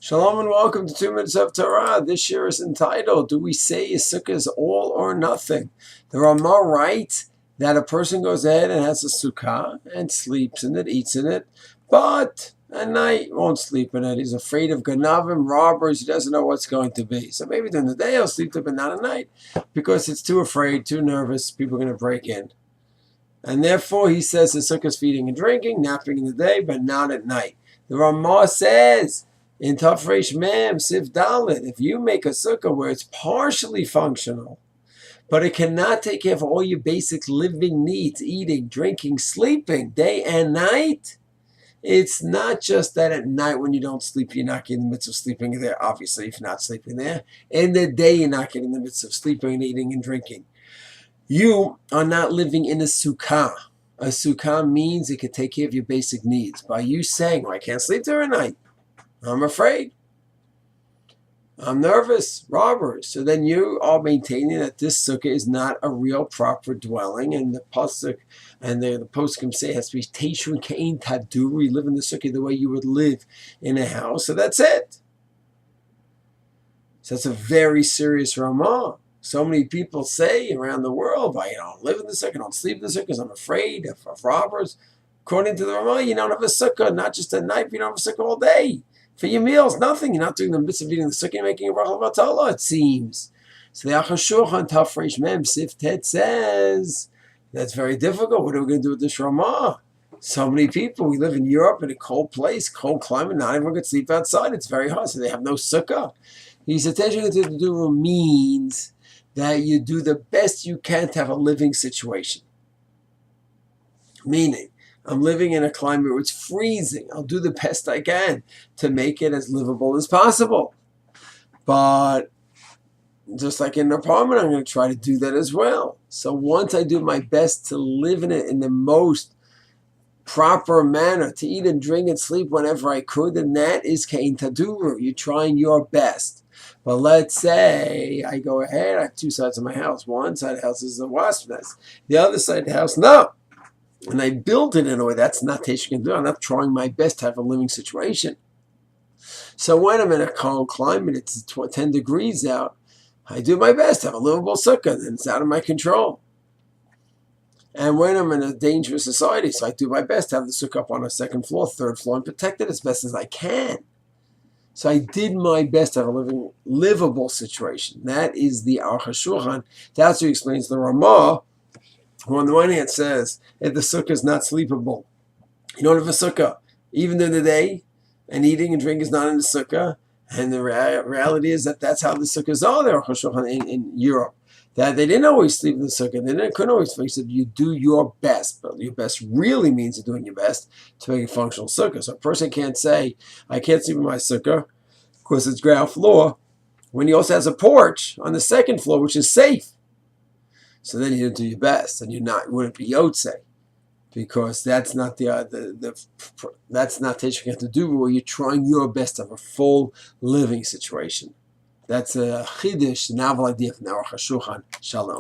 Shalom and welcome to 2 Minutes of Torah. This year is entitled, Do We Say a Sukkah is All or Nothing? The Ramah writes that a person goes ahead and has a sukkah and sleeps in it, eats in it, but at night won't sleep in it. He's afraid of ganavim, robbers. He doesn't know what's going to be. So maybe during the day he'll sleep there, but not at night because it's too afraid, too nervous. People are going to break in. And therefore he says the sukkah is feeding and drinking, napping in the day, but not at night. The Ramah says, in Tafresh Mem, Sif Dalet, if you make a sukkah where it's partially functional, but it cannot take care of all your basic living needs, eating, drinking, sleeping, day and night, it's not just that at night when you don't sleep, you're not getting the mitzvah of sleeping there. Obviously, if you're not sleeping there. In the day, you're not getting the mitzvah of sleeping and eating and drinking. You are not living in a sukkah. A sukkah means it can take care of your basic needs. By you saying, well, I can't sleep there at night, I'm afraid, I'm nervous, robbers. So then you are maintaining that this sukkah is not a real proper dwelling, and the pasuk and the poskim say it has to be teishu kein taduru. You live in the sukkah the way you would live in a house. So that's it. So that's a very serious Ramah. So many people say around the world, I don't live in the sukkah, I don't sleep in the sukkah because I'm afraid of robbers. According to the Ramah, you don't have a sukkah, not just at night, but you don't have a sukkah all day. For your meals, nothing. You're not doing the mitzvah of eating the sukkah, you're making a bracha v'atala, it seems. So the Achashulchan Tafresh Mem Sif Tet says, that's very difficult. What are we going to do with this Ramah? So many people, we live in Europe in a cold place, cold climate, not everyone can sleep outside. It's very hot, so they have no sukkah. He said, Teshuvah means that you do the best you can to have a living situation. Meaning, I'm living in a climate where it's freezing. I'll do the best I can to make it as livable as possible. But just like in an apartment, I'm going to try to do that as well. So once I do my best to live in it in the most proper manner, to eat and drink and sleep whenever I could, then that is kein taduru. You're trying your best. But let's say I go ahead, I have two sides of my house. One side of the house is a wasp nest. The other side of the house, no. And I built it in a way that's not teishu can do. I'm not trying my best to have a living situation. So when I'm in a cold climate, it's 10 degrees out, I do my best to have a livable sukkah, and it's out of my control. And when I'm in a dangerous society, so I do my best to have the sukkah up on a second floor, third floor, and protect it as best as I can. So I did my best to have a livable situation. That is the Aruch HaShulchan. That's what explains the Ramah, who on the one hand says, if the sukkah is not sleepable, you don't have a sukkah, even in the day, and eating and drinking is not in the sukkah. And the reality is that that's how the sukkahs are there in Europe. That they didn't always sleep in the sukkah. They couldn't always fix it. You do your best, but your best really means you're doing your best to make a functional sukkah. So a person can't say, I can't sleep in my sukkah because it's ground floor, when he also has a porch on the second floor, which is safe. So then you do your best, and you wouldn't be yotzei, because that's not that's not teishu can to do where you're trying your best to have a full living situation. That's a chidush, novel idea from the Aruch HaShulchan. Shalom.